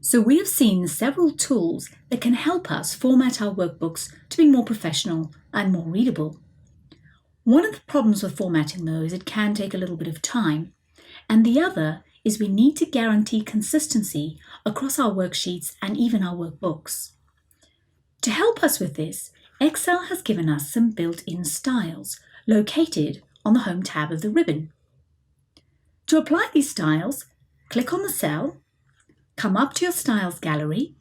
So we have seen several tools that can help us format our workbooks to be more professional and more readable. One of the problems with formatting though is it can take a little bit of time, and the other is we need to guarantee consistency across our worksheets and even our workbooks. To help us with this, Excel has given us some built-in styles located on the Home tab of the ribbon. To apply these styles, click on the cell, come up to your Styles gallery.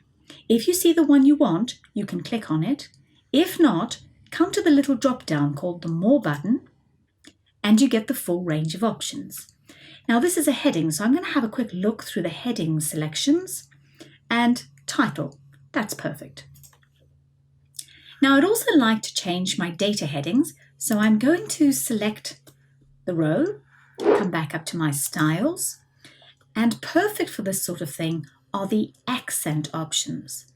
If you see the one you want, you can click on it. If not, come to the little drop-down called the More button, and you get the full range of options. Now this is a heading, so I'm going to have a quick look through the heading selections and title. That's perfect. Now I'd also like to change my data headings, so I'm going to select the row, come back up to my styles, and perfect for this sort of thing are the accent options.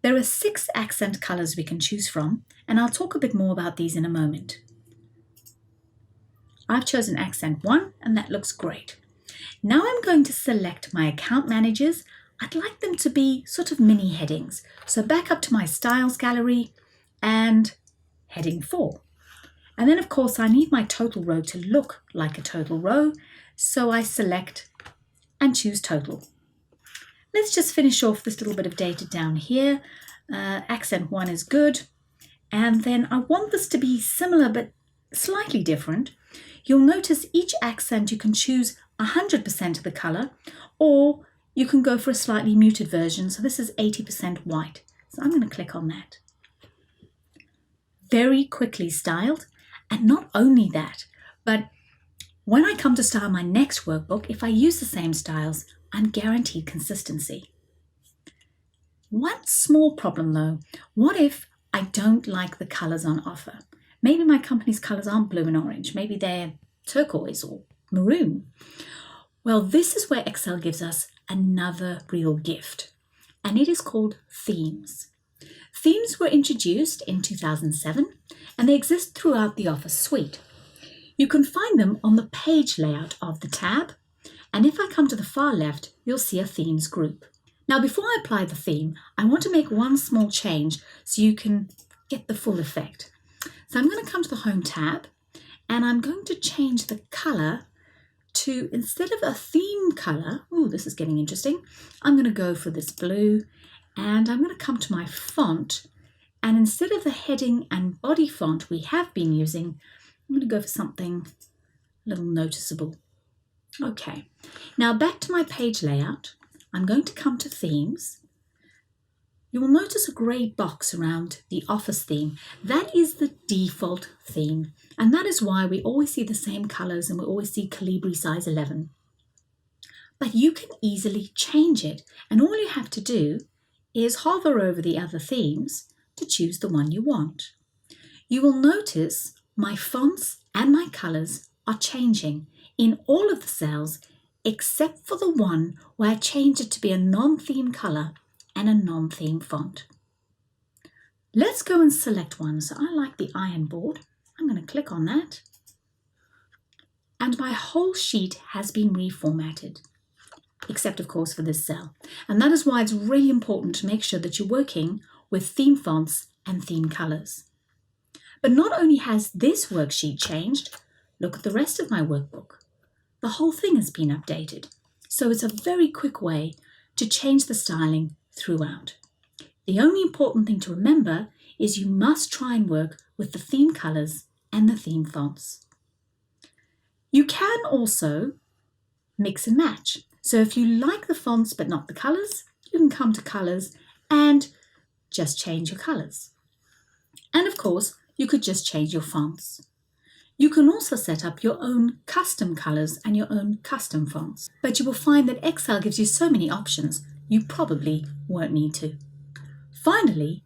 There are 6 accent colors we can choose from, and I'll talk a bit more about these in a moment. I've chosen accent 1, and that looks great. Now I'm going to select my account managers. I'd like them to be sort of mini headings. So back up to my styles gallery and heading 4. And then of course I need my total row to look like a total row. So I select and choose total. Let's just finish off this little bit of data down here. Accent 1 is good. And then I want this to be similar but slightly different. You'll notice each accent you can choose 100% of the color, or you can go for a slightly muted version. So this is 80% white. So I'm going to click on that. Very quickly styled. And not only that, but when I come to style my next workbook, if I use the same styles, I'm guaranteed consistency. One small problem though, what if I don't like the colors on offer? Maybe my company's colors aren't blue and orange, maybe they're turquoise or maroon. Well, this is where Excel gives us another real gift, and it is called themes. Themes were introduced in 2007, and they exist throughout the Office suite. You can find them on the page layout of the tab, and if I come to the far left, you'll see a themes group. Now, before I apply the theme, I want to make one small change so you can get the full effect. So I'm going to come to the Home tab, and I'm going to change the color to, instead of a theme color, this is getting interesting, I'm going to go for this blue, and I'm going to come to my font, and instead of the heading and body font we have been using, I'm going to go for something a little noticeable. Okay, now back to my page layout. I'm going to come to themes. You will notice a grey box around the Office theme. That is the default theme, and that is why we always see the same colours and we always see Calibri size 11. But you can easily change it, and all you have to do is hover over the other themes to choose the one you want. You will notice my fonts and my colours are changing in all of the cells except for the one where I changed it to be a non-theme colour and a non-theme font. Let's go and select one. So I like the iron board. I'm going to click on that. And my whole sheet has been reformatted, except of course for this cell. And that is why it's really important to make sure that you're working with theme fonts and theme colours. But not only has this worksheet changed, look at the rest of my workbook. The whole thing has been updated. So it's a very quick way to change the styling throughout. The only important thing to remember is you must try and work with the theme colours and the theme fonts. You can also mix and match. So if you like the fonts but not the colours, you can come to colours and just change your colours. And of course, you could just change your fonts. You can also set up your own custom colours and your own custom fonts. But you will find that Excel gives you so many options, you probably won't need to. Finally,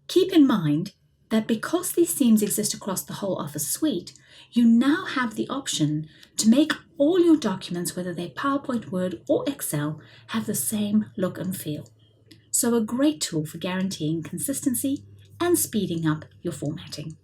keep in mind that because these themes exist across the whole Office suite, you now have the option to make all your documents, whether they're PowerPoint, Word or Excel, have the same look and feel. So a great tool for guaranteeing consistency and speeding up your formatting.